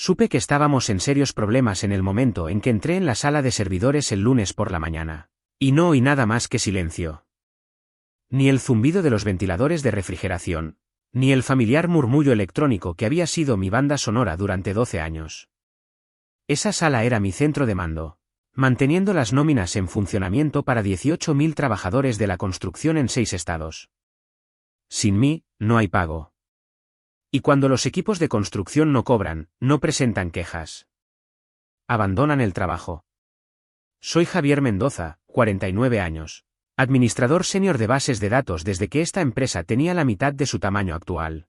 Supe que estábamos en serios problemas en el momento en que entré en la sala de servidores el lunes por la mañana. Y no oí nada más que silencio. Ni el zumbido de los ventiladores de refrigeración, ni el familiar murmullo electrónico que había sido mi banda sonora durante 12 años. Esa sala era mi centro de mando, manteniendo las nóminas en funcionamiento para 18.000 trabajadores de la construcción en 6 estados. Sin mí, no hay pago. Y cuando los equipos de construcción no cobran, no presentan quejas. Abandonan el trabajo. Soy Javier Mendoza, 49 años, administrador senior de bases de datos desde que esta empresa tenía la mitad de su tamaño actual.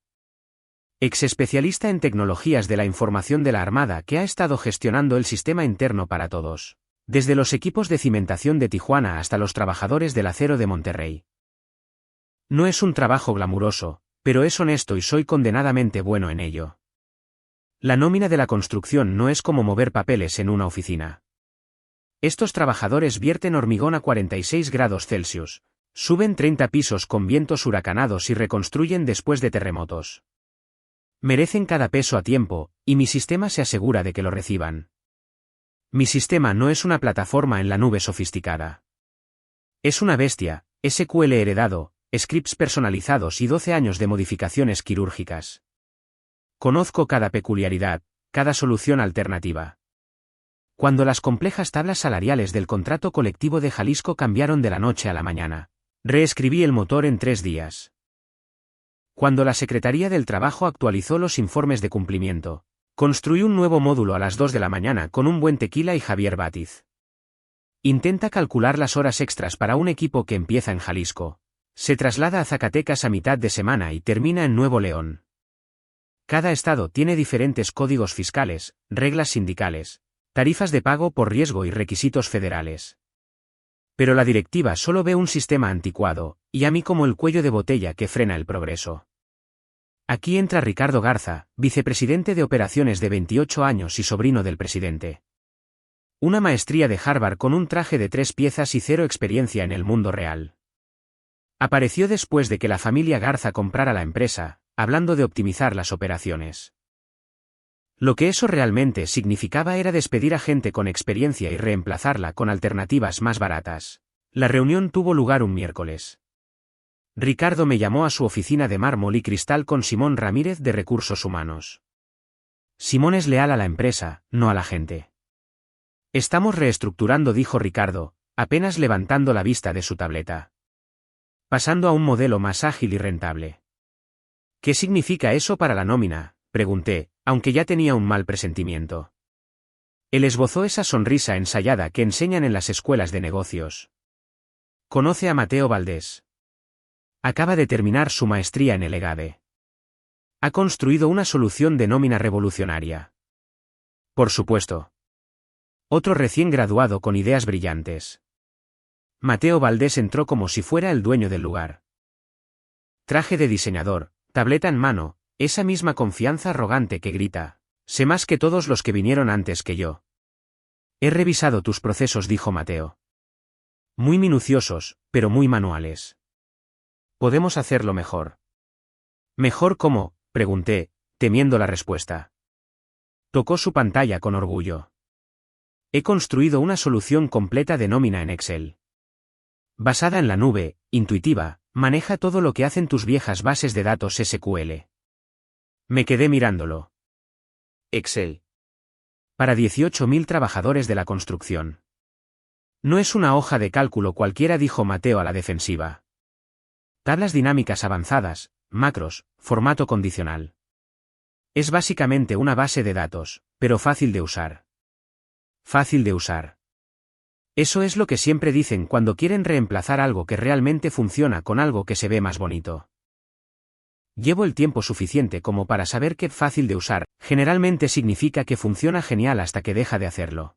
Ex especialista en tecnologías de la información de la Armada que ha estado gestionando el sistema interno para todos, desde los equipos de cimentación de Tijuana hasta los trabajadores del acero de Monterrey. No es un trabajo glamuroso, pero es honesto y soy condenadamente bueno en ello. La nómina de la construcción no es como mover papeles en una oficina. Estos trabajadores vierten hormigón a 46 grados Celsius, suben 30 pisos con vientos huracanados y reconstruyen después de terremotos. Merecen cada peso a tiempo, y mi sistema se asegura de que lo reciban. Mi sistema no es una plataforma en la nube sofisticada. Es una bestia, SQL heredado, scripts personalizados y 12 años de modificaciones quirúrgicas. Conozco cada peculiaridad, cada solución alternativa. Cuando las complejas tablas salariales del contrato colectivo de Jalisco cambiaron de la noche a la mañana, reescribí el motor en 3 días. Cuando la Secretaría del Trabajo actualizó los informes de cumplimiento, construí un nuevo módulo a las 2 de la mañana con un buen tequila y Javier Bátiz. Intenta calcular las horas extras para un equipo que empieza en Jalisco. Se traslada a Zacatecas a mitad de semana y termina en Nuevo León. Cada estado tiene diferentes códigos fiscales, reglas sindicales, tarifas de pago por riesgo y requisitos federales. Pero la directiva solo ve un sistema anticuado, y a mí como el cuello de botella que frena el progreso. Aquí entra Ricardo Garza, vicepresidente de operaciones de 28 años y sobrino del presidente. Una maestría de Harvard con un traje de 3 piezas y 0 experiencia en el mundo real. Apareció después de que la familia Garza comprara la empresa, hablando de optimizar las operaciones. Lo que eso realmente significaba era despedir a gente con experiencia y reemplazarla con alternativas más baratas. La reunión tuvo lugar un miércoles. Ricardo me llamó a su oficina de mármol y cristal con Simón Ramírez de Recursos Humanos. Simón es leal a la empresa, no a la gente. Estamos reestructurando, dijo Ricardo, apenas levantando la vista de su tableta. Pasando a un modelo más ágil y rentable. ¿Qué significa eso para la nómina?, pregunté, aunque ya tenía un mal presentimiento. Él esbozó esa sonrisa ensayada que enseñan en las escuelas de negocios. Conoce a Mateo Valdés. Acaba de terminar su maestría en el EGADE. Ha construido una solución de nómina revolucionaria. Por supuesto. Otro recién graduado con ideas brillantes. Mateo Valdés entró como si fuera el dueño del lugar. Traje de diseñador, tableta en mano, esa misma confianza arrogante que grita, sé más que todos los que vinieron antes que yo. He revisado tus procesos, dijo Mateo. Muy minuciosos, pero muy manuales. Podemos hacerlo mejor. ¿Mejor cómo?, pregunté, temiendo la respuesta. Tocó su pantalla con orgullo. He construido una solución completa de nómina en Excel. Basada en la nube, intuitiva, maneja todo lo que hacen tus viejas bases de datos SQL. Me quedé mirándolo. Excel. Para 18.000 trabajadores de la construcción. No es una hoja de cálculo cualquiera, dijo Mateo a la defensiva. Tablas dinámicas avanzadas, macros, formato condicional. Es básicamente una base de datos, pero fácil de usar. Fácil de usar. Eso es lo que siempre dicen cuando quieren reemplazar algo que realmente funciona con algo que se ve más bonito. Llevo el tiempo suficiente como para saber que fácil de usar generalmente significa que funciona genial hasta que deja de hacerlo.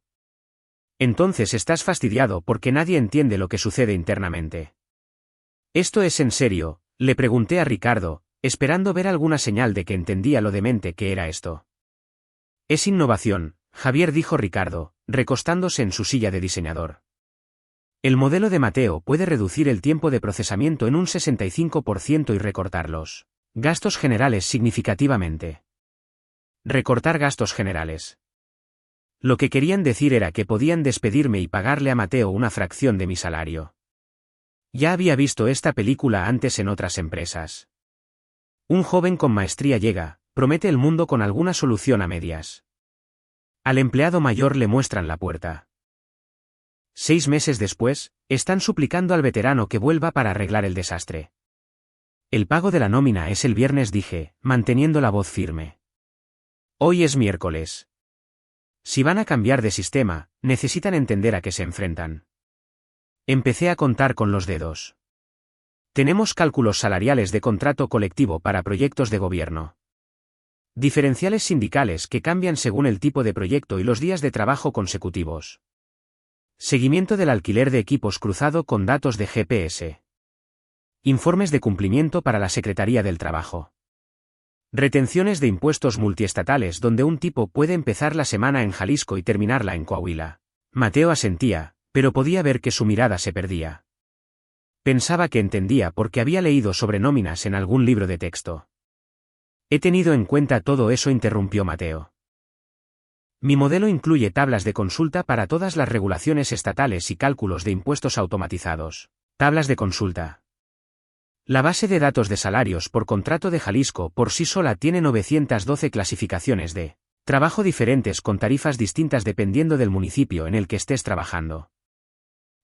Entonces estás fastidiado porque nadie entiende lo que sucede internamente. ¿Esto es en serio?, le pregunté a Ricardo, esperando ver alguna señal de que entendía lo demente que era esto. Es innovación, Javier, dijo Ricardo, recostándose en su silla de diseñador. El modelo de Mateo puede reducir el tiempo de procesamiento en un 65% y recortar los gastos generales significativamente. Recortar gastos generales. Lo que querían decir era que podían despedirme y pagarle a Mateo una fracción de mi salario. Ya había visto esta película antes en otras empresas. Un joven con maestría llega, promete el mundo con alguna solución a medias. Al empleado mayor le muestran la puerta. 6 meses después, están suplicando al veterano que vuelva para arreglar el desastre. El pago de la nómina es el viernes, dije, manteniendo la voz firme. Hoy es miércoles. Si van a cambiar de sistema, necesitan entender a qué se enfrentan. Empecé a contar con los dedos. Tenemos cálculos salariales de contrato colectivo para proyectos de gobierno. Diferenciales sindicales que cambian según el tipo de proyecto y los días de trabajo consecutivos. Seguimiento del alquiler de equipos cruzado con datos de GPS. Informes de cumplimiento para la Secretaría del Trabajo. Retenciones de impuestos multiestatales donde un tipo puede empezar la semana en Jalisco y terminarla en Coahuila. Mateo asentía, pero podía ver que su mirada se perdía. Pensaba que entendía porque había leído sobre nóminas en algún libro de texto. He tenido en cuenta todo eso, interrumpió Mateo. Mi modelo incluye tablas de consulta para todas las regulaciones estatales y cálculos de impuestos automatizados. Tablas de consulta. La base de datos de salarios por contrato de Jalisco por sí sola tiene 912 clasificaciones de trabajo diferentes con tarifas distintas dependiendo del municipio en el que estés trabajando.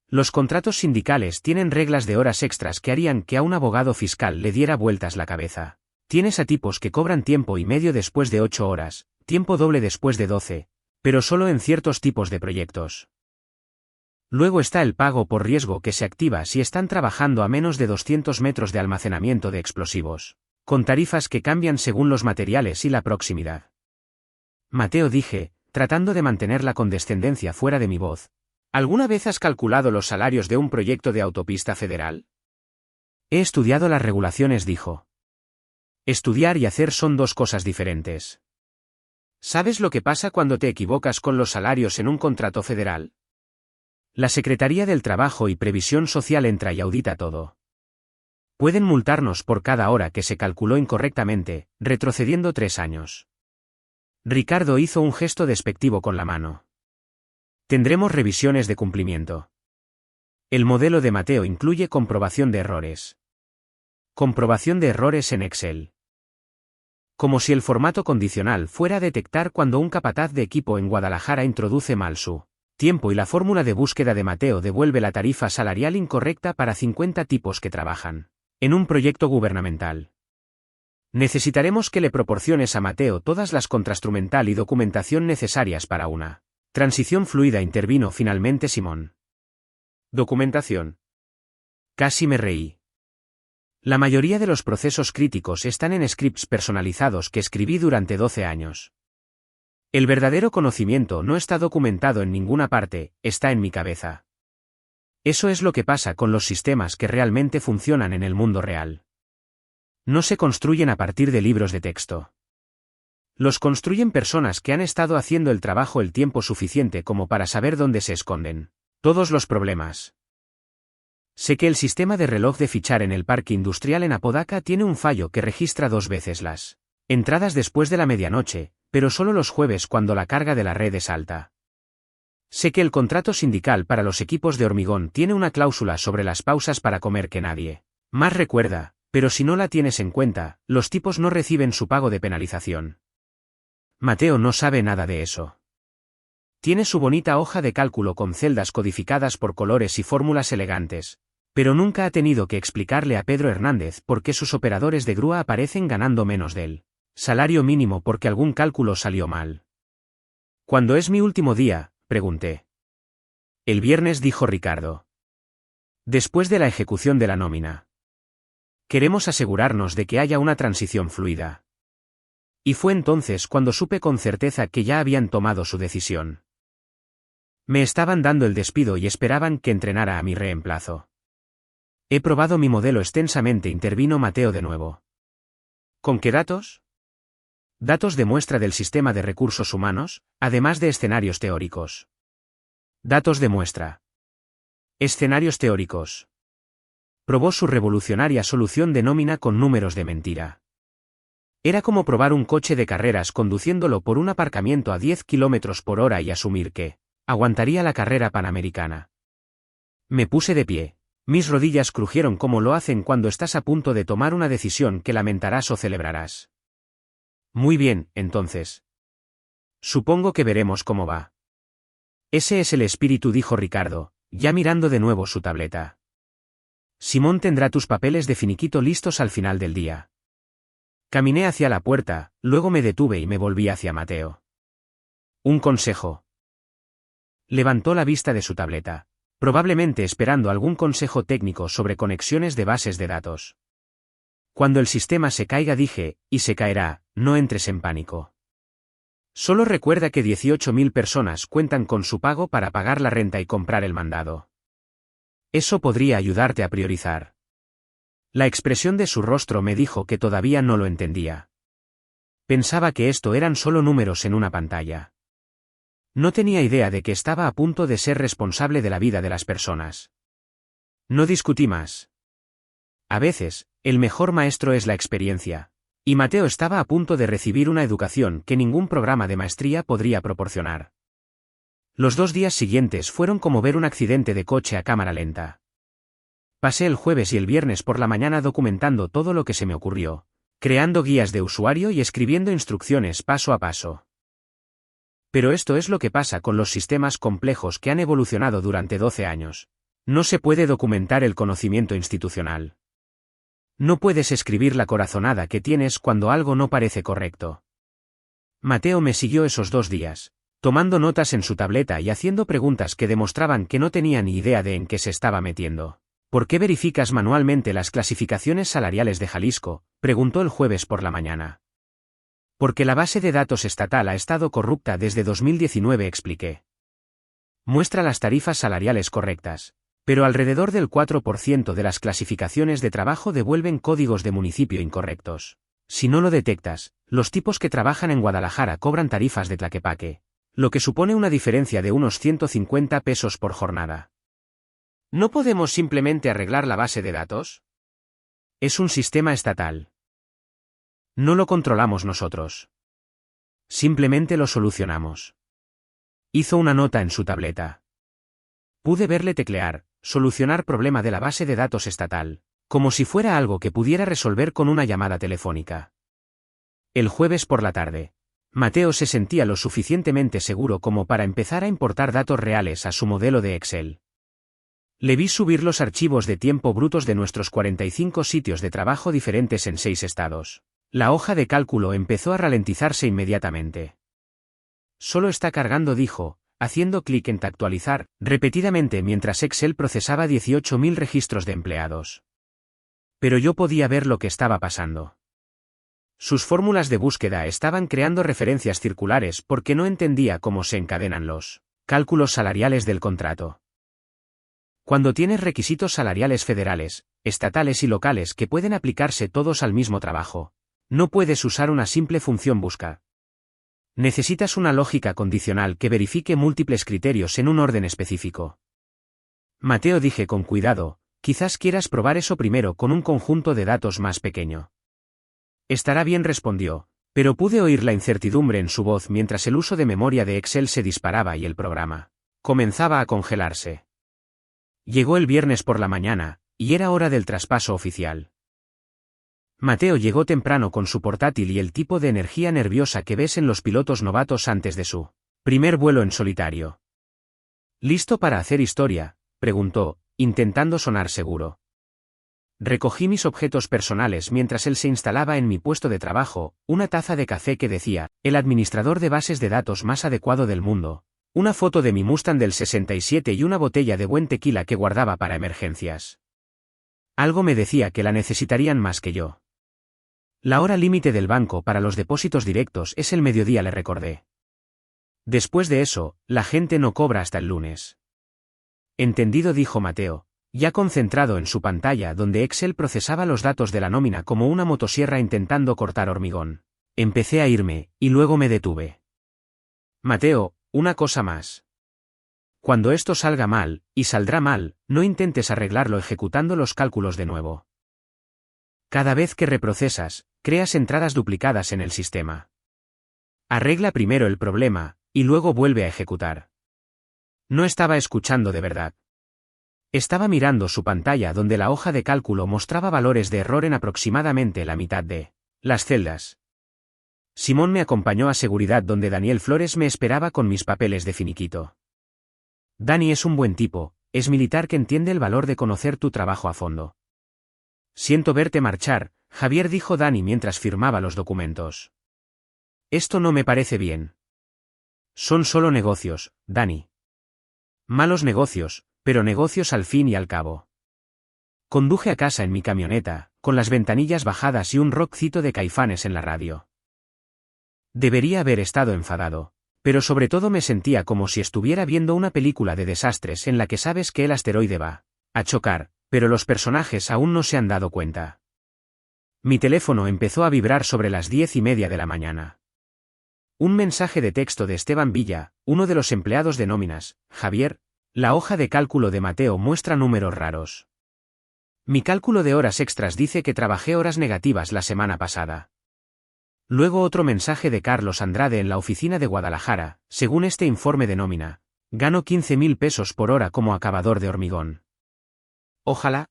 Los contratos sindicales tienen reglas de horas extras que harían que a un abogado fiscal le diera vueltas la cabeza. Tienes a tipos que cobran tiempo y medio después de 8 horas, tiempo doble después de 12, pero solo en ciertos tipos de proyectos. Luego está el pago por riesgo que se activa si están trabajando a menos de 200 metros de almacenamiento de explosivos, con tarifas que cambian según los materiales y la proximidad. Mateo, dije, tratando de mantener la condescendencia fuera de mi voz. ¿Alguna vez has calculado los salarios de un proyecto de autopista federal? He estudiado las regulaciones, dijo. Estudiar y hacer son dos cosas diferentes. ¿Sabes lo que pasa cuando te equivocas con los salarios en un contrato federal? La Secretaría del Trabajo y Previsión Social entra y audita todo. Pueden multarnos por cada hora que se calculó incorrectamente, retrocediendo 3 años. Ricardo hizo un gesto despectivo con la mano. Tendremos revisiones de cumplimiento. El modelo de Mateo incluye comprobación de errores. Comprobación de errores en Excel. Como si el formato condicional fuera a detectar cuando un capataz de equipo en Guadalajara introduce mal su tiempo y la fórmula de búsqueda de Mateo devuelve la tarifa salarial incorrecta para 50 tipos que trabajan en un proyecto gubernamental. Necesitaremos que le proporciones a Mateo todas las contrainstrumental y documentación necesarias para una transición fluida, intervino finalmente Simón. Documentación. Casi me reí. La mayoría de los procesos críticos están en scripts personalizados que escribí durante 12 años. El verdadero conocimiento no está documentado en ninguna parte, está en mi cabeza. Eso es lo que pasa con los sistemas que realmente funcionan en el mundo real. No se construyen a partir de libros de texto. Los construyen personas que han estado haciendo el trabajo el tiempo suficiente como para saber dónde se esconden todos los problemas. Sé que el sistema de reloj de fichar en el parque industrial en Apodaca tiene un fallo que registra 2 veces las entradas después de la medianoche, pero solo los jueves cuando la carga de la red es alta. Sé que el contrato sindical para los equipos de hormigón tiene una cláusula sobre las pausas para comer que nadie más recuerda, pero si no la tienes en cuenta, los tipos no reciben su pago de penalización. Mateo no sabe nada de eso. Tiene su bonita hoja de cálculo con celdas codificadas por colores y fórmulas elegantes, pero nunca ha tenido que explicarle a Pedro Hernández por qué sus operadores de grúa aparecen ganando menos del salario mínimo porque algún cálculo salió mal. ¿Cuándo es mi último día?, pregunté. El viernes, dijo Ricardo. Después de la ejecución de la nómina. Queremos asegurarnos de que haya una transición fluida. Y fue entonces cuando supe con certeza que ya habían tomado su decisión. Me estaban dando el despido y esperaban que entrenara a mi reemplazo. He probado mi modelo extensamente, intervino Mateo de nuevo. ¿Con qué datos? Datos de muestra del sistema de recursos humanos, además de escenarios teóricos. Datos de muestra. Escenarios teóricos. Probó su revolucionaria solución de nómina con números de mentira. Era como probar un coche de carreras conduciéndolo por un aparcamiento a 10 km/h y asumir que aguantaría la carrera panamericana. Me puse de pie. Mis rodillas crujieron como lo hacen cuando estás a punto de tomar una decisión que lamentarás o celebrarás. Muy bien, entonces. Supongo que veremos cómo va. Ese es el espíritu, dijo Ricardo, ya mirando de nuevo su tableta. Simón tendrá tus papeles de finiquito listos al final del día. Caminé hacia la puerta, luego me detuve y me volví hacia Mateo. Un consejo. Levantó la vista de su tableta, probablemente esperando algún consejo técnico sobre conexiones de bases de datos. Cuando el sistema se caiga, dije, y se caerá, no entres en pánico. Solo recuerda que 18.000 personas cuentan con su pago para pagar la renta y comprar el mandado. Eso podría ayudarte a priorizar. La expresión de su rostro me dijo que todavía no lo entendía. Pensaba que esto eran solo números en una pantalla. No tenía idea de que estaba a punto de ser responsable de la vida de las personas. No discutí más. A veces, el mejor maestro es la experiencia, y Mateo estaba a punto de recibir una educación que ningún programa de maestría podría proporcionar. Los 2 días siguientes fueron como ver un accidente de coche a cámara lenta. Pasé el jueves y el viernes por la mañana documentando todo lo que se me ocurrió, creando guías de usuario y escribiendo instrucciones paso a paso. Pero esto es lo que pasa con los sistemas complejos que han evolucionado durante 12 años. No se puede documentar el conocimiento institucional. No puedes escribir la corazonada que tienes cuando algo no parece correcto. Mateo me siguió esos 2 días, tomando notas en su tableta y haciendo preguntas que demostraban que no tenía ni idea de en qué se estaba metiendo. ¿Por qué verificas manualmente las clasificaciones salariales de Jalisco?, preguntó el jueves por la mañana. Porque la base de datos estatal ha estado corrupta desde 2019, expliqué. Muestra las tarifas salariales correctas, pero alrededor del 4% de las clasificaciones de trabajo devuelven códigos de municipio incorrectos. Si no lo detectas, los tipos que trabajan en Guadalajara cobran tarifas de Tlaquepaque, lo que supone una diferencia de unos 150 pesos por jornada. ¿No podemos simplemente arreglar la base de datos? Es un sistema estatal. No lo controlamos nosotros. Simplemente lo solucionamos. Hizo una nota en su tableta. Pude verle teclear, solucionar problema de la base de datos estatal, como si fuera algo que pudiera resolver con una llamada telefónica. El jueves por la tarde, Mateo se sentía lo suficientemente seguro como para empezar a importar datos reales a su modelo de Excel. Le vi subir los archivos de tiempo brutos de nuestros 45 sitios de trabajo diferentes en 6 estados. La hoja de cálculo empezó a ralentizarse inmediatamente. Solo está cargando, dijo, haciendo clic en actualizar, repetidamente mientras Excel procesaba 18.000 registros de empleados. Pero yo podía ver lo que estaba pasando. Sus fórmulas de búsqueda estaban creando referencias circulares porque no entendía cómo se encadenan los cálculos salariales del contrato. Cuando tienes requisitos salariales federales, estatales y locales que pueden aplicarse todos al mismo trabajo, no puedes usar una simple función busca. Necesitas una lógica condicional que verifique múltiples criterios en un orden específico. Mateo, dije con cuidado, quizás quieras probar eso primero con un conjunto de datos más pequeño. Estará bien, respondió, pero pude oír la incertidumbre en su voz mientras el uso de memoria de Excel se disparaba y el programa comenzaba a congelarse. Llegó el viernes por la mañana, y era hora del traspaso oficial. Mateo llegó temprano con su portátil y el tipo de energía nerviosa que ves en los pilotos novatos antes de su primer vuelo en solitario. ¿Listo para hacer historia?, preguntó, intentando sonar seguro. Recogí mis objetos personales mientras él se instalaba en mi puesto de trabajo, una taza de café que decía, el administrador de bases de datos más adecuado del mundo, una foto de mi Mustang del 67 y una botella de buen tequila que guardaba para emergencias. Algo me decía que la necesitarían más que yo. La hora límite del banco para los depósitos directos es el mediodía, le recordé. Después de eso, la gente no cobra hasta el lunes. Entendido, dijo Mateo, ya concentrado en su pantalla donde Excel procesaba los datos de la nómina como una motosierra intentando cortar hormigón. Empecé a irme, y luego me detuve. Mateo, una cosa más. Cuando esto salga mal, y saldrá mal, no intentes arreglarlo ejecutando los cálculos de nuevo. Cada vez que reprocesas, creas entradas duplicadas en el sistema. Arregla primero el problema, y luego vuelve a ejecutar. No estaba escuchando de verdad. Estaba mirando su pantalla donde la hoja de cálculo mostraba valores de error en aproximadamente la mitad de las celdas. Simón me acompañó a seguridad donde Daniel Flores me esperaba con mis papeles de finiquito. Dani es un buen tipo, es militar que entiende el valor de conocer tu trabajo a fondo. Siento verte marchar, Javier, dijo Dani mientras firmaba los documentos. Esto no me parece bien. Son solo negocios, Dani. Malos negocios, pero negocios al fin y al cabo. Conduje a casa en mi camioneta, con las ventanillas bajadas y un rockcito de Caifanes en la radio. Debería haber estado enfadado, pero sobre todo me sentía como si estuviera viendo una película de desastres en la que sabes que el asteroide va a chocar, pero los personajes aún no se han dado cuenta. Mi teléfono empezó a vibrar sobre las 10:30 de la mañana. Un mensaje de texto de Esteban Villa, uno de los empleados de nóminas. Javier, la hoja de cálculo de Mateo muestra números raros. Mi cálculo de horas extras dice que trabajé horas negativas la semana pasada. Luego otro mensaje de Carlos Andrade en la oficina de Guadalajara. Según este informe de nómina, gano 15.000 pesos por hora como acabador de hormigón. Ojalá.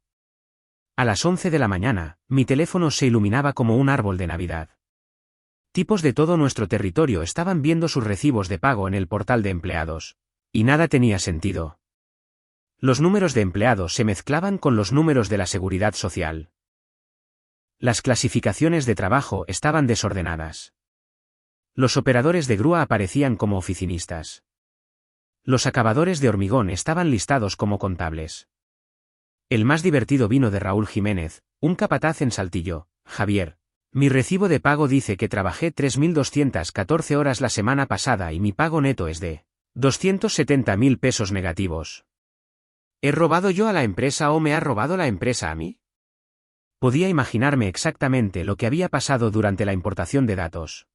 A las 11 de la mañana, mi teléfono se iluminaba como un árbol de Navidad. Tipos de todo nuestro territorio estaban viendo sus recibos de pago en el portal de empleados. Y nada tenía sentido. Los números de empleados se mezclaban con los números de la seguridad social. Las clasificaciones de trabajo estaban desordenadas. Los operadores de grúa aparecían como oficinistas. Los acabadores de hormigón estaban listados como contables. El más divertido vino de Raúl Jiménez, un capataz en Saltillo. Javier, mi recibo de pago dice que trabajé 3.214 horas la semana pasada y mi pago neto es de 270.000 pesos negativos. ¿He robado yo a la empresa o me ha robado la empresa a mí? Podía imaginarme exactamente lo que había pasado durante la importación de datos.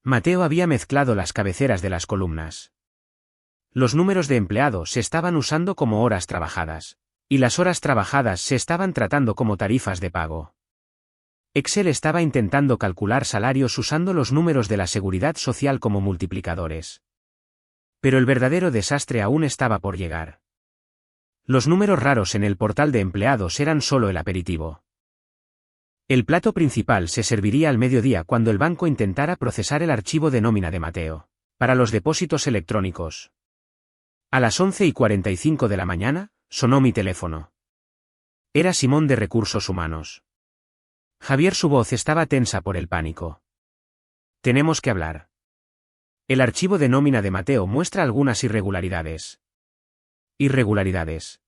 Mateo había mezclado las cabeceras de las columnas. Los números de empleados se estaban usando como horas trabajadas, y las horas trabajadas se estaban tratando como tarifas de pago. Excel estaba intentando calcular salarios usando los números de la seguridad social como multiplicadores. Pero el verdadero desastre aún estaba por llegar. Los números raros en el portal de empleados eran solo el aperitivo. El plato principal se serviría al mediodía cuando el banco intentara procesar el archivo de nómina de Mateo, para los depósitos electrónicos. A las 11:45 de la mañana, sonó mi teléfono. Era Simón de Recursos Humanos. Javier, su voz estaba tensa por el pánico. Tenemos que hablar. El archivo de nómina de Mateo muestra algunas irregularidades. Irregularidades.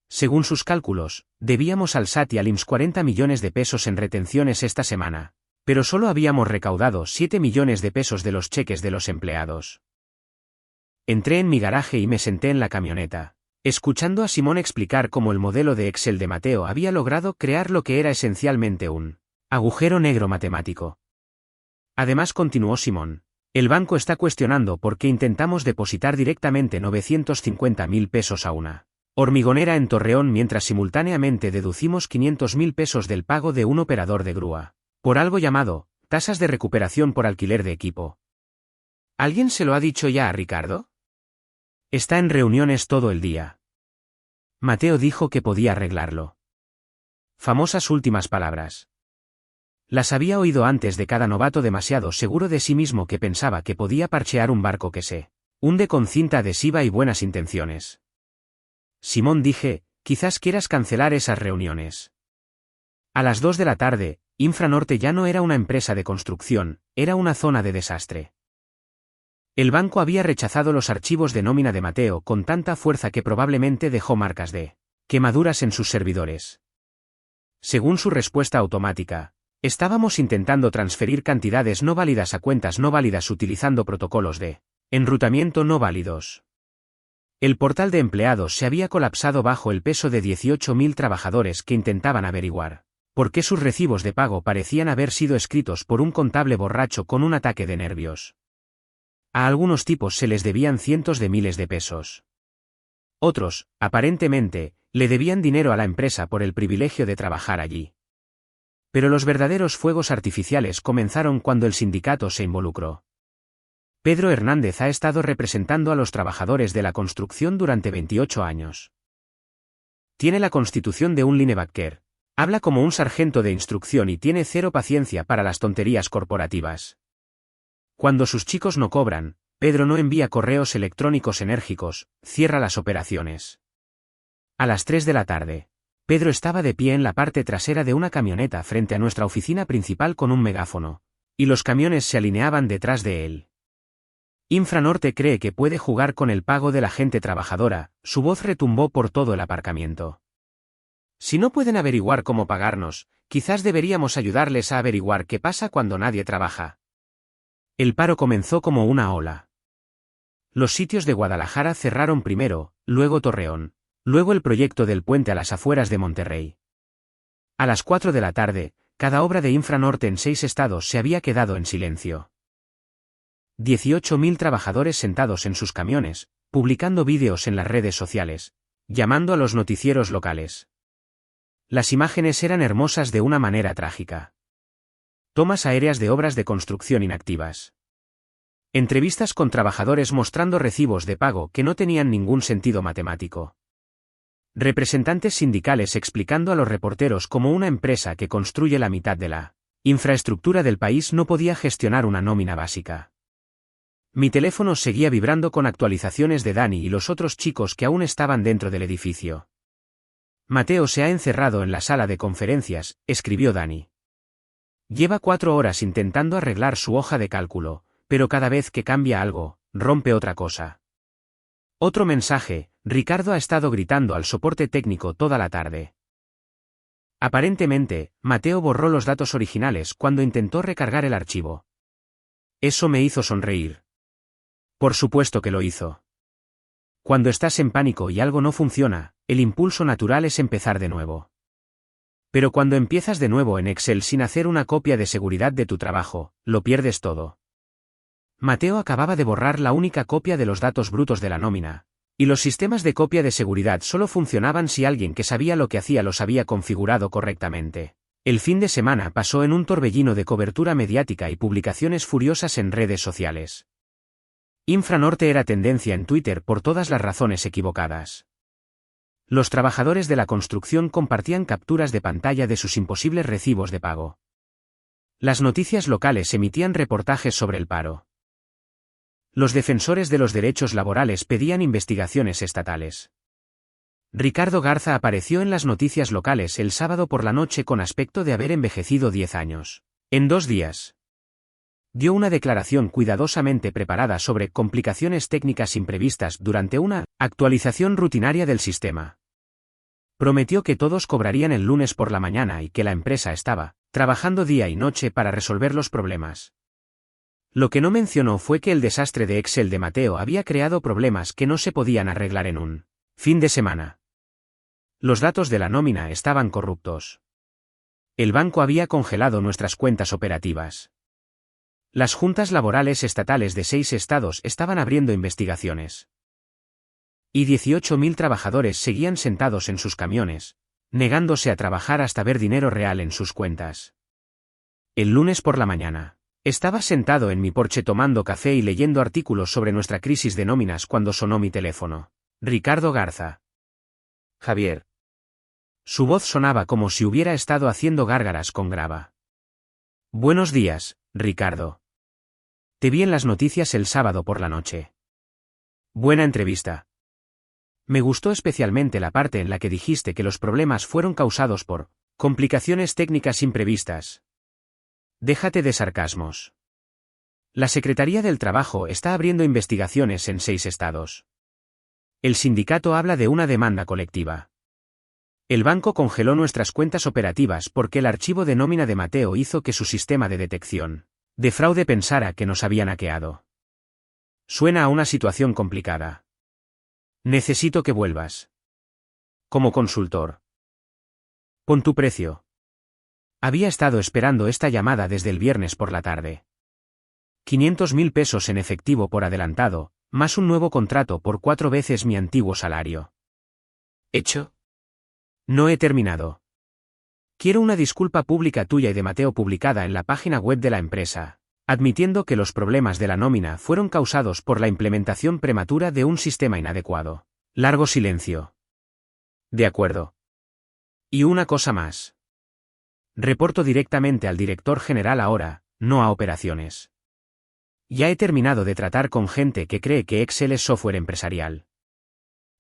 Según sus cálculos, debíamos al SAT y al IMSS 40 millones de pesos en retenciones esta semana, pero solo habíamos recaudado 7 millones de pesos de los cheques de los empleados. Entré en mi garaje y me senté en la camioneta, escuchando a Simón explicar cómo el modelo de Excel de Mateo había logrado crear lo que era esencialmente un agujero negro matemático. Además, continuó Simón, el banco está cuestionando por qué intentamos depositar directamente 950.000 pesos a una hormigonera en Torreón mientras simultáneamente deducimos 500.000 pesos del pago de un operador de grúa, por algo llamado tasas de recuperación por alquiler de equipo. ¿Alguien se lo ha dicho ya a Ricardo? Está en reuniones todo el día. Mateo dijo que podía arreglarlo. Famosas últimas palabras. Las había oído antes de cada novato demasiado seguro de sí mismo que pensaba que podía parchear un barco que se hunde con cinta adhesiva y buenas intenciones. Simón, dije, quizás quieras cancelar esas reuniones. A las 2 de la tarde, Infranorte ya no era una empresa de construcción, era una zona de desastre. El banco había rechazado los archivos de nómina de Mateo con tanta fuerza que probablemente dejó marcas de quemaduras en sus servidores. Según su respuesta automática, estábamos intentando transferir cantidades no válidas a cuentas no válidas utilizando protocolos de enrutamiento no válidos. El portal de empleados se había colapsado bajo el peso de 18.000 trabajadores que intentaban averiguar por qué sus recibos de pago parecían haber sido escritos por un contable borracho con un ataque de nervios. A algunos tipos se les debían cientos de miles de pesos. Otros, aparentemente, le debían dinero a la empresa por el privilegio de trabajar allí. Pero los verdaderos fuegos artificiales comenzaron cuando el sindicato se involucró. Pedro Hernández ha estado representando a los trabajadores de la construcción durante 28 años. Tiene la constitución de un linebacker, habla como un sargento de instrucción y tiene cero paciencia para las tonterías corporativas. Cuando sus chicos no cobran, Pedro no envía correos electrónicos enérgicos, cierra las operaciones. A las 3 de la tarde, Pedro estaba de pie en la parte trasera de una camioneta frente a nuestra oficina principal con un megáfono, y los camiones se alineaban detrás de él. Infranorte cree que puede jugar con el pago de la gente trabajadora, su voz retumbó por todo el aparcamiento. Si no pueden averiguar cómo pagarnos, quizás deberíamos ayudarles a averiguar qué pasa cuando nadie trabaja. El paro comenzó como una ola. Los sitios de Guadalajara cerraron primero, luego Torreón, luego el proyecto del puente a las afueras de Monterrey. A las 4 de la tarde, cada obra de Infranorte en 6 estados se había quedado en silencio. 18.000 trabajadores sentados en sus camiones, publicando vídeos en las redes sociales, llamando a los noticieros locales. Las imágenes eran hermosas de una manera trágica. Tomas aéreas de obras de construcción inactivas. Entrevistas con trabajadores mostrando recibos de pago que no tenían ningún sentido matemático. Representantes sindicales explicando a los reporteros cómo una empresa que construye la mitad de la infraestructura del país no podía gestionar una nómina básica. Mi teléfono seguía vibrando con actualizaciones de Dani y los otros chicos que aún estaban dentro del edificio. Mateo se ha encerrado en la sala de conferencias, escribió Dani. Lleva 4 horas intentando arreglar su hoja de cálculo, pero cada vez que cambia algo, rompe otra cosa. Otro mensaje, Ricardo ha estado gritando al soporte técnico toda la tarde. Aparentemente, Mateo borró los datos originales cuando intentó recargar el archivo. Eso me hizo sonreír. Por supuesto que lo hizo. Cuando estás en pánico y algo no funciona, el impulso natural es empezar de nuevo. Pero cuando empiezas de nuevo en Excel sin hacer una copia de seguridad de tu trabajo, lo pierdes todo. Mateo acababa de borrar la única copia de los datos brutos de la nómina, y los sistemas de copia de seguridad solo funcionaban si alguien que sabía lo que hacía los había configurado correctamente. El fin de semana pasó en un torbellino de cobertura mediática y publicaciones furiosas en redes sociales. Infranorte era tendencia en Twitter por todas las razones equivocadas. Los trabajadores de la construcción compartían capturas de pantalla de sus imposibles recibos de pago. Las noticias locales emitían reportajes sobre el paro. Los defensores de los derechos laborales pedían investigaciones estatales. Ricardo Garza apareció en las noticias locales el sábado por la noche con aspecto de haber envejecido 10 años. En 2 días. Dio una declaración cuidadosamente preparada sobre complicaciones técnicas imprevistas durante una actualización rutinaria del sistema. Prometió que todos cobrarían el lunes por la mañana y que la empresa estaba trabajando día y noche para resolver los problemas. Lo que no mencionó fue que el desastre de Excel de Mateo había creado problemas que no se podían arreglar en un fin de semana. Los datos de la nómina estaban corruptos. El banco había congelado nuestras cuentas operativas. Las juntas laborales estatales de 6 estados estaban abriendo investigaciones. Y 18.000 trabajadores seguían sentados en sus camiones, negándose a trabajar hasta ver dinero real en sus cuentas. El lunes por la mañana, estaba sentado en mi porche tomando café y leyendo artículos sobre nuestra crisis de nóminas cuando sonó mi teléfono. Ricardo Garza. Javier. Su voz sonaba como si hubiera estado haciendo gárgaras con grava. Buenos días, Ricardo. Te vi en las noticias el sábado por la noche. Buena entrevista. Me gustó especialmente la parte en la que dijiste que los problemas fueron causados por complicaciones técnicas imprevistas. Déjate de sarcasmos. La Secretaría del Trabajo está abriendo investigaciones en 6 estados. El sindicato habla de una demanda colectiva. El banco congeló nuestras cuentas operativas porque el archivo de nómina de Mateo hizo que su sistema de detección de fraude pensara que nos habían hackeado. Suena a una situación complicada. Necesito que vuelvas. Como consultor. Pon tu precio. Había estado esperando esta llamada desde el viernes por la tarde. 500.000 pesos en efectivo por adelantado, más un nuevo contrato por 4 veces mi antiguo salario. ¿Hecho? No he terminado. Quiero una disculpa pública tuya y de Mateo publicada en la página web de la empresa, admitiendo que los problemas de la nómina fueron causados por la implementación prematura de un sistema inadecuado. Largo silencio. De acuerdo. Y una cosa más. Reporto directamente al director general ahora, no a operaciones. Ya he terminado de tratar con gente que cree que Excel es software empresarial.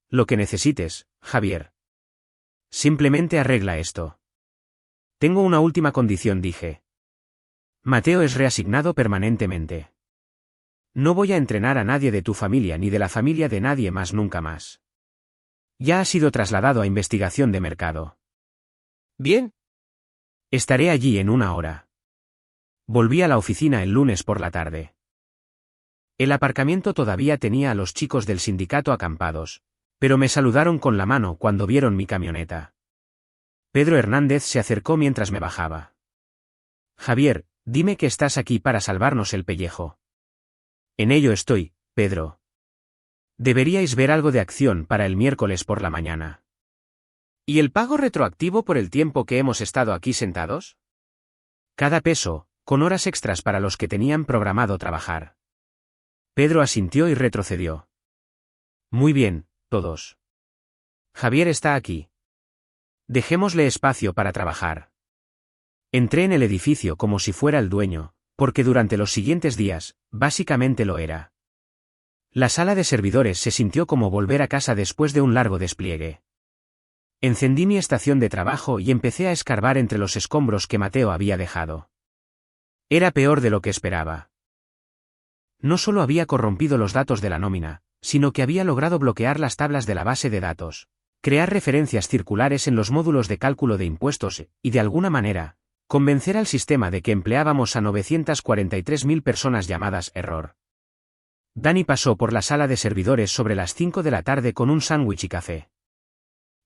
Lo que necesites, Javier. Simplemente arregla esto. Tengo una última condición, dije. Mateo es reasignado permanentemente. No voy a entrenar a nadie de tu familia ni de la familia de nadie más nunca más. Ya ha sido trasladado a investigación de mercado. Bien. Estaré allí en 1 hora. Volví a la oficina el lunes por la tarde. El aparcamiento todavía tenía a los chicos del sindicato acampados, pero me saludaron con la mano cuando vieron mi camioneta. Pedro Hernández se acercó mientras me bajaba. Javier, dime que estás aquí para salvarnos el pellejo. En ello estoy, Pedro. Deberíais ver algo de acción para el miércoles por la mañana. ¿Y el pago retroactivo por el tiempo que hemos estado aquí sentados? Cada peso, con horas extras para los que tenían programado trabajar. Pedro asintió y retrocedió. Muy bien, todos. Javier está aquí. Dejémosle espacio para trabajar. Entré en el edificio como si fuera el dueño, porque durante los siguientes días, básicamente lo era. La sala de servidores se sintió como volver a casa después de un largo despliegue. Encendí mi estación de trabajo y empecé a escarbar entre los escombros que Mateo había dejado. Era peor de lo que esperaba. No solo había corrompido los datos de la nómina, sino que había logrado bloquear las tablas de la base de datos, crear referencias circulares en los módulos de cálculo de impuestos y, de alguna manera, convencer al sistema de que empleábamos a 943.000 personas llamadas error. Dani pasó por la sala de servidores sobre las 5 de la tarde con un sándwich y café.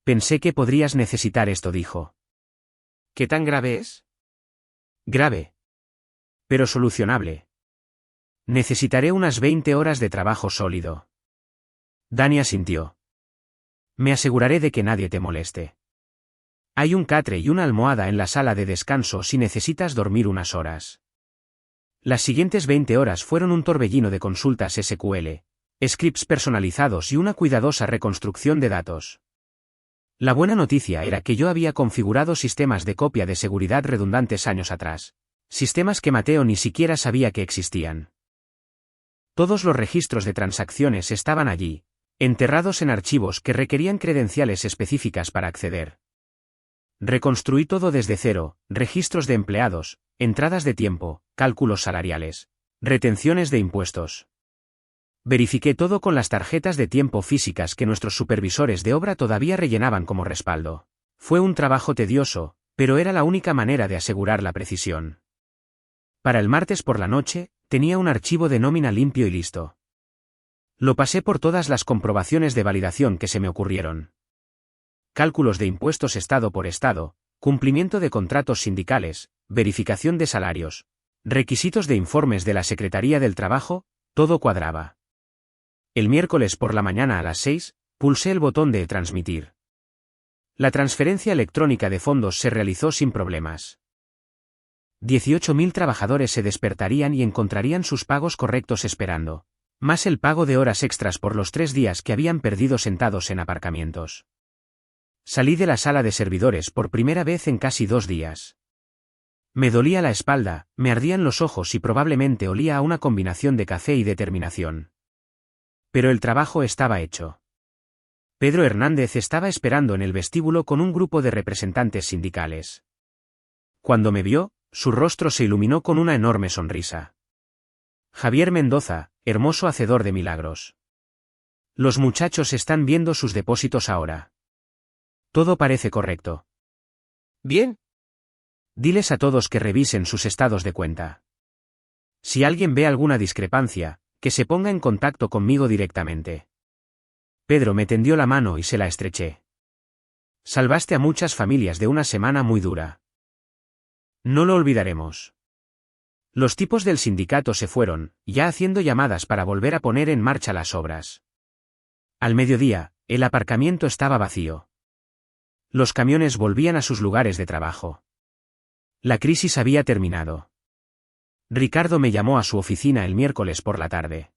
Pensé que podrías necesitar esto, dijo. ¿Qué tan grave es? Grave. Pero solucionable. Necesitaré unas 20 horas de trabajo sólido. Dani asintió. Me aseguraré de que nadie te moleste. Hay un catre y una almohada en la sala de descanso si necesitas dormir unas horas. Las siguientes 20 horas fueron un torbellino de consultas SQL, scripts personalizados y una cuidadosa reconstrucción de datos. La buena noticia era que yo había configurado sistemas de copia de seguridad redundantes años atrás, sistemas que Mateo ni siquiera sabía que existían. Todos los registros de transacciones estaban allí, enterrados en archivos que requerían credenciales específicas para acceder. Reconstruí todo desde cero, registros de empleados, entradas de tiempo, cálculos salariales, retenciones de impuestos. Verifiqué todo con las tarjetas de tiempo físicas que nuestros supervisores de obra todavía rellenaban como respaldo. Fue un trabajo tedioso, pero era la única manera de asegurar la precisión. Para el martes por la noche, tenía un archivo de nómina limpio y listo. Lo pasé por todas las comprobaciones de validación que se me ocurrieron. Cálculos de impuestos estado por estado, cumplimiento de contratos sindicales, verificación de salarios, requisitos de informes de la Secretaría del Trabajo, todo cuadraba. El miércoles por la mañana a las 6, pulsé el botón de transmitir. La transferencia electrónica de fondos se realizó sin problemas. 18.000 trabajadores se despertarían y encontrarían sus pagos correctos esperando, más el pago de horas extras por los 3 días que habían perdido sentados en aparcamientos. Salí de la sala de servidores por primera vez en casi 2 días. Me dolía la espalda, me ardían los ojos y probablemente olía a una combinación de café y determinación. Pero el trabajo estaba hecho. Pedro Hernández estaba esperando en el vestíbulo con un grupo de representantes sindicales. Cuando me vio, su rostro se iluminó con una enorme sonrisa. Javier Mendoza, hermoso hacedor de milagros. Los muchachos están viendo sus depósitos ahora. Todo parece correcto. Bien. Diles a todos que revisen sus estados de cuenta. Si alguien ve alguna discrepancia, que se ponga en contacto conmigo directamente. Pedro me tendió la mano y se la estreché. Salvaste a muchas familias de una semana muy dura. No lo olvidaremos. Los tipos del sindicato se fueron, ya haciendo llamadas para volver a poner en marcha las obras. Al mediodía, el aparcamiento estaba vacío. Los camiones volvían a sus lugares de trabajo. La crisis había terminado. Ricardo me llamó a su oficina el miércoles por la tarde.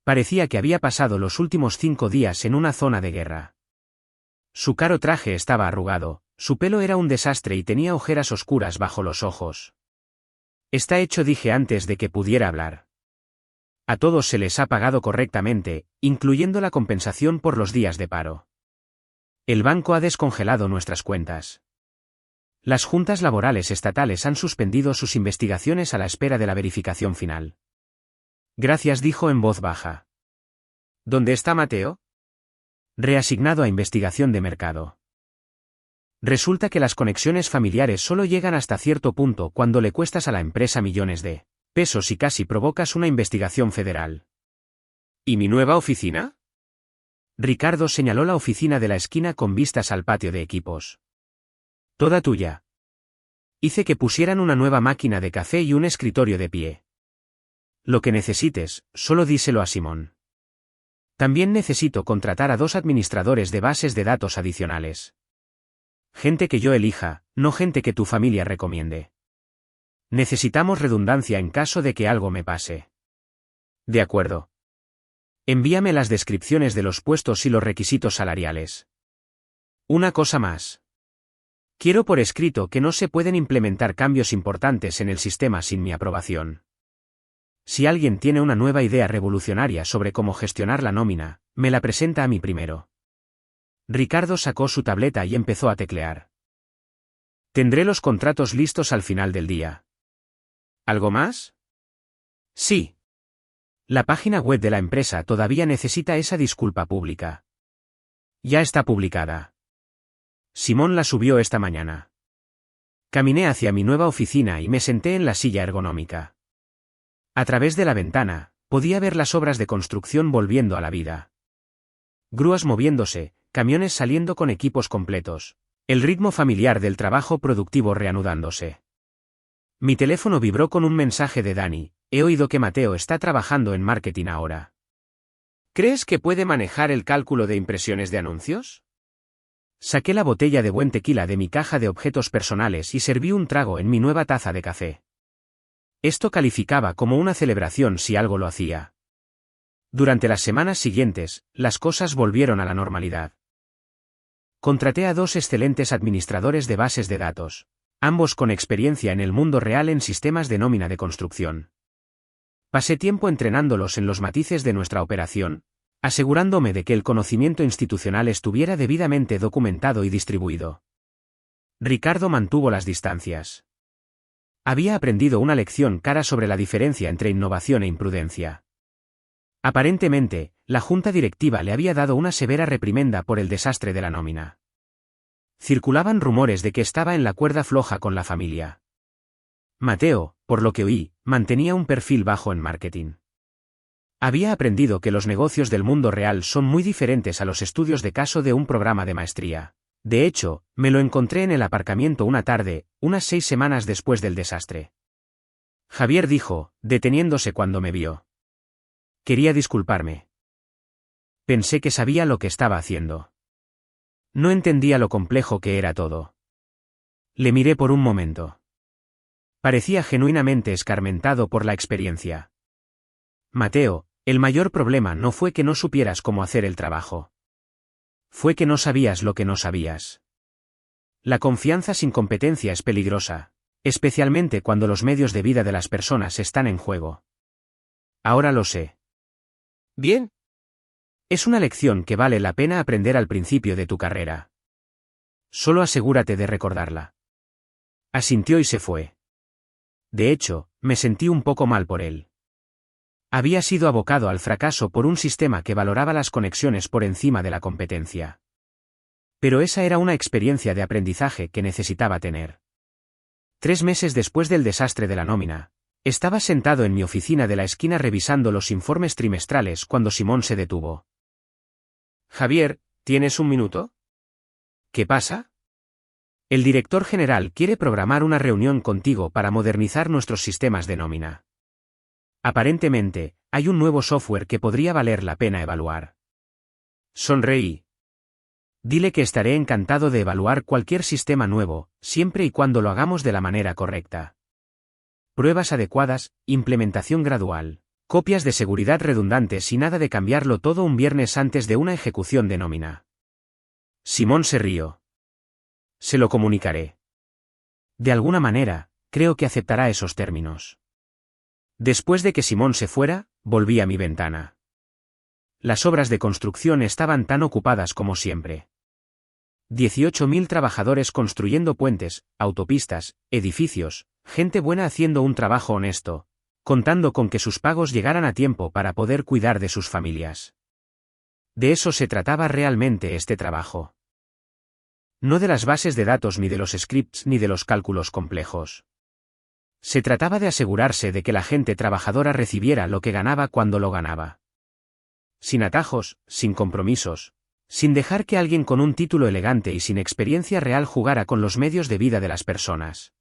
Parecía que había pasado los últimos 5 días en una zona de guerra. Su caro traje estaba arrugado, su pelo era un desastre y tenía ojeras oscuras bajo los ojos. Está hecho, dije antes de que pudiera hablar. A todos se les ha pagado correctamente, incluyendo la compensación por los días de paro. El banco ha descongelado nuestras cuentas. Las juntas laborales estatales han suspendido sus investigaciones a la espera de la verificación final. Gracias, dijo en voz baja. ¿Dónde está Mateo? Reasignado a investigación de mercado. Resulta que las conexiones familiares solo llegan hasta cierto punto cuando le cuestas a la empresa millones de pesos y casi provocas una investigación federal. ¿Y mi nueva oficina? Ricardo señaló la oficina de la esquina con vistas al patio de equipos. Toda tuya. Hice que pusieran una nueva máquina de café y un escritorio de pie. Lo que necesites, solo díselo a Simón. También necesito contratar a 2 administradores de bases de datos adicionales. Gente que yo elija, no gente que tu familia recomiende. Necesitamos redundancia en caso de que algo me pase. De acuerdo. Envíame las descripciones de los puestos y los requisitos salariales. Una cosa más. Quiero por escrito que no se pueden implementar cambios importantes en el sistema sin mi aprobación. Si alguien tiene una nueva idea revolucionaria sobre cómo gestionar la nómina, me la presenta a mí primero. Ricardo sacó su tableta y empezó a teclear. Tendré los contratos listos al final del día. ¿Algo más? Sí. La página web de la empresa todavía necesita esa disculpa pública. Ya está publicada. Simón la subió esta mañana. Caminé hacia mi nueva oficina y me senté en la silla ergonómica. A través de la ventana, podía ver las obras de construcción volviendo a la vida. Grúas moviéndose, camiones saliendo con equipos completos, el ritmo familiar del trabajo productivo reanudándose. Mi teléfono vibró con un mensaje de Dani: he oído que Mateo está trabajando en marketing ahora. ¿Crees que puede manejar el cálculo de impresiones de anuncios? Saqué la botella de buen tequila de mi caja de objetos personales y serví un trago en mi nueva taza de café. Esto calificaba como una celebración si algo lo hacía. Durante las semanas siguientes, las cosas volvieron a la normalidad. Contraté a 2 excelentes administradores de bases de datos, ambos con experiencia en el mundo real en sistemas de nómina de construcción. Pasé tiempo entrenándolos en los matices de nuestra operación, asegurándome de que el conocimiento institucional estuviera debidamente documentado y distribuido. Ricardo mantuvo las distancias. Había aprendido una lección cara sobre la diferencia entre innovación e imprudencia. Aparentemente, la junta directiva le había dado una severa reprimenda por el desastre de la nómina. Circulaban rumores de que estaba en la cuerda floja con la familia. Mateo, por lo que oí, mantenía un perfil bajo en marketing. Había aprendido que los negocios del mundo real son muy diferentes a los estudios de caso de un programa de maestría. De hecho, me lo encontré en el aparcamiento una tarde, unas 6 semanas después del desastre. Javier dijo, deteniéndose cuando me vio. Quería disculparme. Pensé que sabía lo que estaba haciendo. No entendía lo complejo que era todo. Le miré por un momento. Parecía genuinamente escarmentado por la experiencia. Mateo, el mayor problema no fue que no supieras cómo hacer el trabajo. Fue que no sabías lo que no sabías. La confianza sin competencia es peligrosa, especialmente cuando los medios de vida de las personas están en juego. Ahora lo sé. Bien. Es una lección que vale la pena aprender al principio de tu carrera. Solo asegúrate de recordarla. Asintió y se fue. De hecho, me sentí un poco mal por él. Había sido abocado al fracaso por un sistema que valoraba las conexiones por encima de la competencia. Pero esa era una experiencia de aprendizaje que necesitaba tener. 3 meses después del desastre de la nómina, estaba sentado en mi oficina de la esquina revisando los informes trimestrales cuando Simón se detuvo. Javier, ¿tienes un minuto? ¿Qué pasa? El director general quiere programar una reunión contigo para modernizar nuestros sistemas de nómina. Aparentemente, hay un nuevo software que podría valer la pena evaluar. Sonreí. Dile que estaré encantado de evaluar cualquier sistema nuevo, siempre y cuando lo hagamos de la manera correcta. Pruebas adecuadas, implementación gradual, copias de seguridad redundantes y nada de cambiarlo todo un viernes antes de una ejecución de nómina. Simón se rió. Se lo comunicaré. De alguna manera, creo que aceptará esos términos. Después de que Simón se fuera, volví a mi ventana. Las obras de construcción estaban tan ocupadas como siempre. 18.000 trabajadores construyendo puentes, autopistas, edificios, gente buena haciendo un trabajo honesto, contando con que sus pagos llegaran a tiempo para poder cuidar de sus familias. De eso se trataba realmente este trabajo. No de las bases de datos ni de los scripts ni de los cálculos complejos. Se trataba de asegurarse de que la gente trabajadora recibiera lo que ganaba cuando lo ganaba. Sin atajos, sin compromisos, sin dejar que alguien con un título elegante y sin experiencia real jugara con los medios de vida de las personas.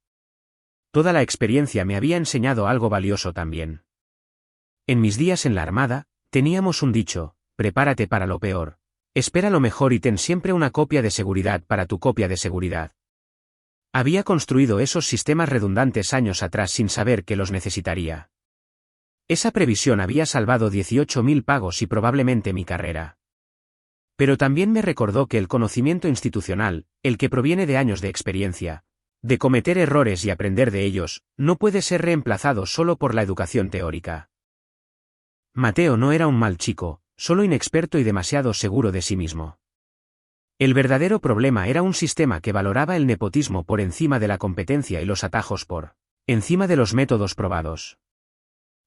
Toda la experiencia me había enseñado algo valioso también. En mis días en la Armada, teníamos un dicho: prepárate para lo peor, espera lo mejor y ten siempre una copia de seguridad para tu copia de seguridad. Había construido esos sistemas redundantes años atrás sin saber que los necesitaría. Esa previsión había salvado 18.000 pagos y probablemente mi carrera. Pero también me recordó que el conocimiento institucional, el que proviene de años de experiencia, de cometer errores y aprender de ellos, no puede ser reemplazado solo por la educación teórica. Mateo no era un mal chico, solo inexperto y demasiado seguro de sí mismo. El verdadero problema era un sistema que valoraba el nepotismo por encima de la competencia y los atajos por encima de los métodos probados.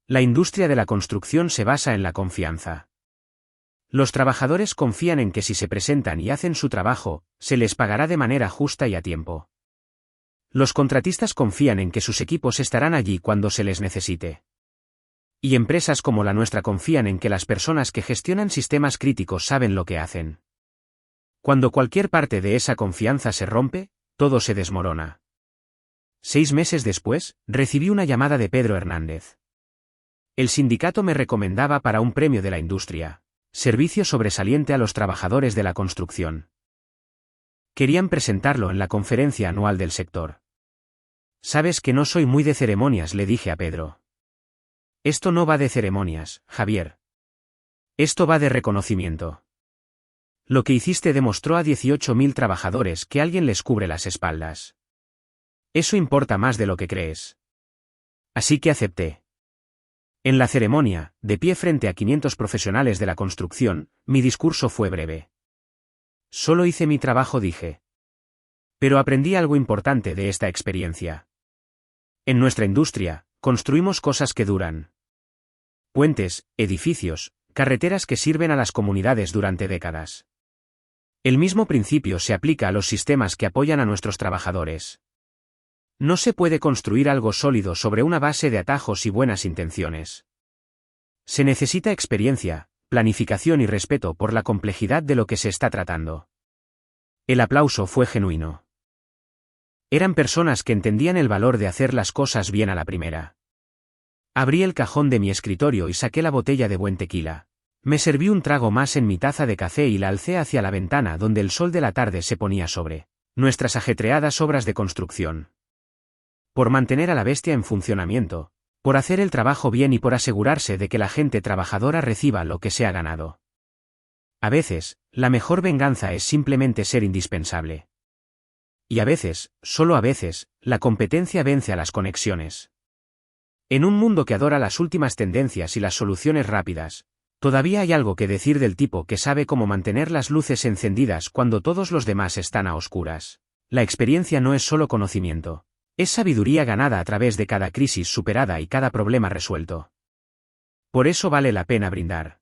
La industria de la construcción se basa en la confianza. Los trabajadores confían en que si se presentan y hacen su trabajo, se les pagará de manera justa y a tiempo. Los contratistas confían en que sus equipos estarán allí cuando se les necesite. Y empresas como la nuestra confían en que las personas que gestionan sistemas críticos saben lo que hacen. Cuando cualquier parte de esa confianza se rompe, todo se desmorona. 6 meses después, recibí una llamada de Pedro Hernández. El sindicato me recomendaba para un premio de la industria, servicio sobresaliente a los trabajadores de la construcción. Querían presentarlo en la conferencia anual del sector. Sabes que no soy muy de ceremonias, le dije a Pedro. Esto no va de ceremonias, Javier. Esto va de reconocimiento. Lo que hiciste demostró a 18.000 trabajadores que alguien les cubre las espaldas. Eso importa más de lo que crees. Así que acepté. En la ceremonia, de pie frente a 500 profesionales de la construcción, mi discurso fue breve. Solo hice mi trabajo, dije. Pero aprendí algo importante de esta experiencia. En nuestra industria, construimos cosas que duran. Puentes, edificios, carreteras que sirven a las comunidades durante décadas. El mismo principio se aplica a los sistemas que apoyan a nuestros trabajadores. No se puede construir algo sólido sobre una base de atajos y buenas intenciones. Se necesita experiencia, planificación y respeto por la complejidad de lo que se está tratando. El aplauso fue genuino. Eran personas que entendían el valor de hacer las cosas bien a la primera. Abrí el cajón de mi escritorio y saqué la botella de buen tequila. Me serví un trago más en mi taza de café y la alcé hacia la ventana donde el sol de la tarde se ponía sobre nuestras ajetreadas obras de construcción. Por mantener a la bestia en funcionamiento, por hacer el trabajo bien y por asegurarse de que la gente trabajadora reciba lo que se ha ganado. A veces, la mejor venganza es simplemente ser indispensable. Y a veces, solo a veces, la competencia vence a las conexiones. En un mundo que adora las últimas tendencias y las soluciones rápidas, todavía hay algo que decir del tipo que sabe cómo mantener las luces encendidas cuando todos los demás están a oscuras. La experiencia no es solo conocimiento. Es sabiduría ganada a través de cada crisis superada y cada problema resuelto. Por eso vale la pena brindar.